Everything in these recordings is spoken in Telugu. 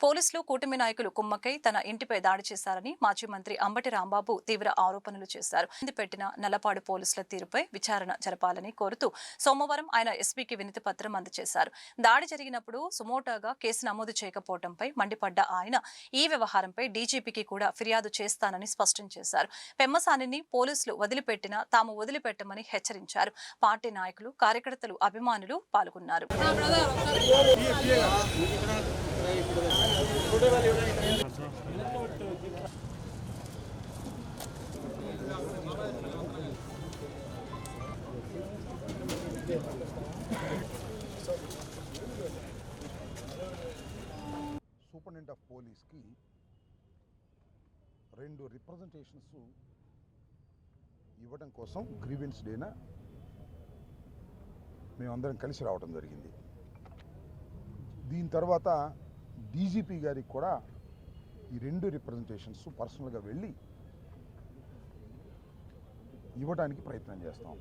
పోలీసులు కూటమి నాయకులు కుమ్మక్కై తన ఇంటిపై దాడి చేశారని మాజీ మంత్రి అంబటి రాంబాబు తీవ్ర ఆరోపణలు చేశారు. పెట్టిన నల్లపాడు పోలీసుల తీరుపై విచారణ జరపాలని కోరుతూ సోమవారం ఆయన ఎస్పీకి వినతి పత్రం అందజేశారు. దాడి జరిగినప్పుడు సుమోటోగా కేసు నమోదు చేయకపోవడంపై మండిపడ్డ ఆయన ఈ వ్యవహారంపై డీజీపీకి కూడా ఫిర్యాదు చేస్తానని స్పష్టం చేశారు. పెమ్మసానిని పోలీసులు వదిలిపెట్టినా తాము వదిలిపెట్టమని హెచ్చరించారు. పార్టీ నాయకులు, కార్యకర్తలు, అభిమానులు పాల్గొన్నారు. సూపరింటెండెంట్ ఆఫ్ పోలీస్కి 2 రిప్రజెంటేషన్స్ ఇవ్వడం కోసం గ్రీవెన్స్ డేన మేమందరం కలిసి రావడం జరిగింది. దీని తర్వాత డీజీపీ గారికి కూడా ఈ 2 రిప్రజెంటేషన్స్ పర్సనల్గా వెళ్ళి ఇవ్వడానికి ప్రయత్నం చేస్తాం.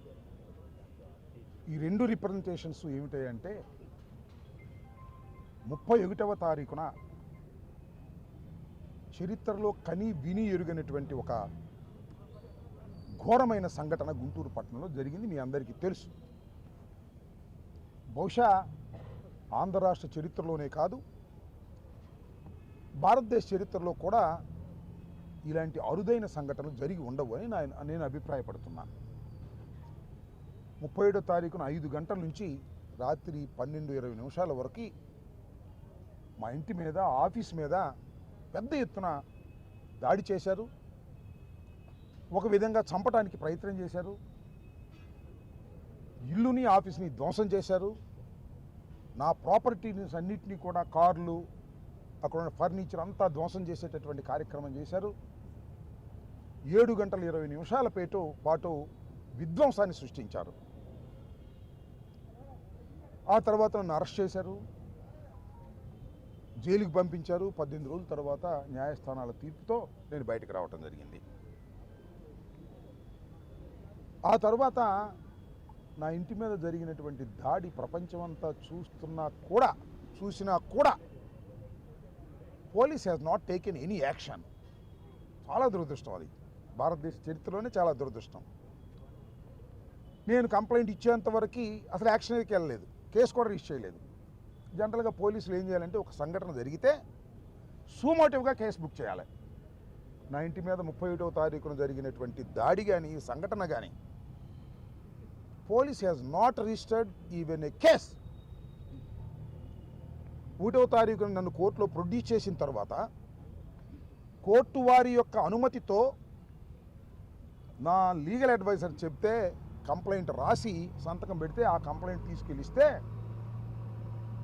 ఈ 2 రిప్రజెంటేషన్స్ ఏమిటాయంటే 31వ తారీఖున చరిత్రలో కని విని ఎరుగనటువంటి ఒక ఘోరమైన సంఘటన గుంటూరు పట్టణంలో జరిగింది. మీ అందరికీ తెలుసు. బహుశా ఆంధ్ర రాష్ట్ర చరిత్రలోనే కాదు, భారతదేశ చరిత్రలో కూడా ఇలాంటి అరుదైన సంఘటనలు జరిగి ఉండవు అని నేను అభిప్రాయపడుతున్నాను. 37వ తారీఖున 5 గంటల నుంచి రాత్రి 12:20 వరకు మా ఇంటి మీద, ఆఫీస్ మీద పెద్ద ఎత్తున దాడి చేశారు. ఒక విధంగా చంపడానికి ప్రయత్నం చేశారు. ఇల్లుని, ఆఫీస్ని ధ్వంసం చేశారు. నా ప్రాపర్టీస్ అన్నింటినీ కూడా, కార్లు, అక్కడ ఉన్న ఫర్నిచర్ అంతా ధ్వంసం చేసేటటువంటి కార్యక్రమం చేశారు. 7:20 పాటు విధ్వంసాన్ని సృష్టించారు. ఆ తర్వాత నన్ను అరెస్ట్ చేశారు, జైలుకి పంపించారు. 18 రోజుల తర్వాత న్యాయస్థానాల తీర్పుతో నేను బయటకు రావటం జరిగింది. ఆ తర్వాత నా ఇంటి మీద జరిగినటువంటి దాడి ప్రపంచమంతా చూసినా కూడా police has not taken any action. చాలా దురదృష్టం. అది భారతదేశ చరిత్రలోనే చాలా దురదృష్టం. నేను కంప్లైంట్ ఇచ్చేంతవరకు అసలు యాక్షన్కి వెళ్ళలేదు, కేసు కూడా రిజిస్టర్ చేయలేదు. జనరల్గా పోలీసులు ఏం చేయాలంటే ఒక సంఘటన జరిగితే సూమోటివ్గా కేసు బుక్ చేయాలి. నా ఇంటి మీద 31వ తారీఖున జరిగినటువంటి దాడి కానీ, సంఘటన కానీ police has not registered even a case. 1వ తారీఖున నన్ను కోర్టులో ప్రొడ్యూస్ చేసిన తర్వాత కోర్టు వారి యొక్క అనుమతితో నా లీగల్ అడ్వైజర్ చెప్తే కంప్లైంట్ రాసి సంతకం పెడితే ఆ కంప్లైంట్ తీసుకెళ్ళిస్తే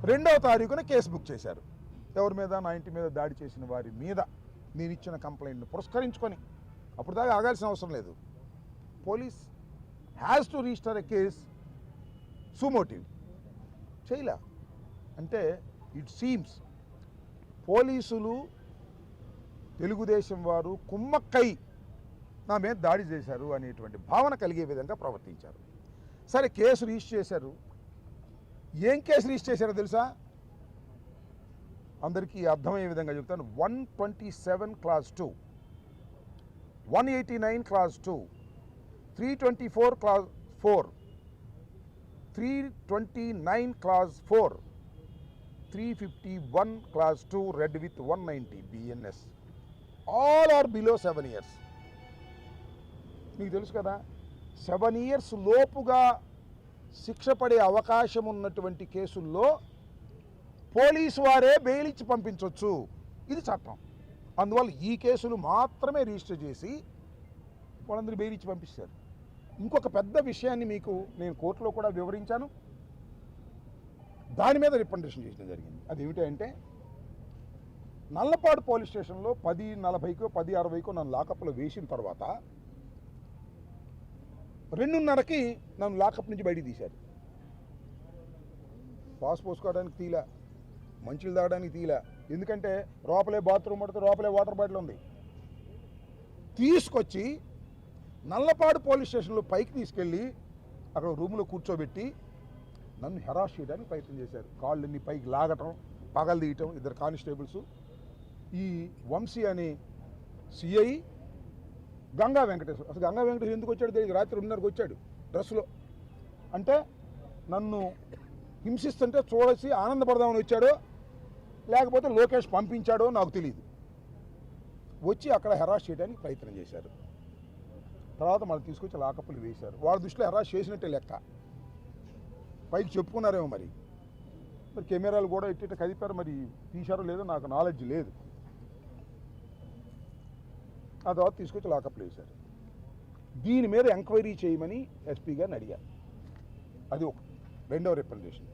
2వ తారీఖున కేసు బుక్ చేశారు. ఎవరి మీద? నా ఇంటి మీద దాడి చేసిన వారి మీద. నేను ఇచ్చిన కంప్లైంట్ను పురస్కరించుకొని అప్పుడు దాకా ఆగాల్సిన అవసరం లేదు. Police has to register a case suo motu చేయలే. అంటే ఇట్ సీమ్స్ పోలీసులు, తెలుగుదేశం వారు కుమ్మక్కై నా మీద దాడి చేశారు అనేటువంటి భావన కలిగే విధంగా ప్రవర్తించారు. సరే, కేసు రిజిస్టర్ చేశారు. ఏం కేసు రిజిస్టర్ చేశారో తెలుసా? అందరికీ అర్థమయ్యే విధంగా చెప్తాను. 127 clause 2, 189 clause 2, 324 clause 4, 329 clause 4, 351 clause 2 read with 190 BNS. All are below 7 years. మీకు తెలుసు కదా, 7 years లోపుగా శిక్ష పడే అవకాశం ఉన్నటువంటి కేసుల్లో పోలీసు వారే బెయిల్ ఇచ్చి పంపించవచ్చు. ఇది చట్టం. అందువల్ల ఈ కేసులు మాత్రమే రిజిస్టర్ చేసి వాళ్ళందరూ బెయిల్ ఇచ్చి పంపిస్తారు. ఇంకొక పెద్ద విషయాన్ని మీకు నేను కోర్టులో కూడా వివరించాను. దాని మీద రిప్రజెంటేషన్ చేయడం జరిగింది. అది ఏమిటంటే, నల్లపాడు పోలీస్ స్టేషన్లో 10:40కో 10:60కో నన్ను లాకప్లో వేసిన తర్వాత 2:30కి నన్ను లాకప్ నుంచి బయటికి తీశారు. పాస్ పోసుకోవడానికి తీలా, మంచిలు తాగడానికి తీలా. ఎందుకంటే లోపలే బాత్రూమ్ పడితే లోపలే వాటర్ బాటిల్ ఉంది. తీసుకొచ్చి నల్లపాడు పోలీస్ స్టేషన్లో పైకి తీసుకెళ్ళి అక్కడ రూమ్లో కూర్చోబెట్టి నన్ను హెరాస్ చేయడానికి ప్రయత్నం చేశారు. కాళ్ళని పైకి లాగటం, పగలు తీయటం. 2 కానిస్టేబుల్స్ ఈ వంశీ అనే సిఐ గంగా వెంకటేశ్వర, అసలు గంగా వెంకటేశ్వర ఎందుకు వచ్చాడు తెలియదు, రాత్రి 2:30కి వచ్చాడు డ్రెస్సులో. అంటే నన్ను హింసిస్తుంటే చూడసి ఆనందపడదామని వచ్చాడో లేకపోతే లోకేష్ పంపించాడో నాకు తెలియదు. వచ్చి అక్కడ హెరాస్ చేయడానికి ప్రయత్నం చేశారు. తర్వాత మళ్ళీ తీసుకొచ్చి లాకప్పులు వేశారు. వాళ్ళ దృష్టిలో హెరాస్ చేసినట్టే లెక్క, పైకి చెప్పుకున్నారేమో. మరి కెమెరాలు కూడా ఇట్ట కదిపారు, మరి తీశారో లేదో నాకు నాలెడ్జ్ లేదు. ఆ తర్వాత తీసుకొచ్చి లాకప్లు వేశారు. దీని మీద ఎంక్వైరీ చేయమని ఎస్పీ గారిని అడిగారు. అది ఒక రెండవ రిప్రజెంటేషన్.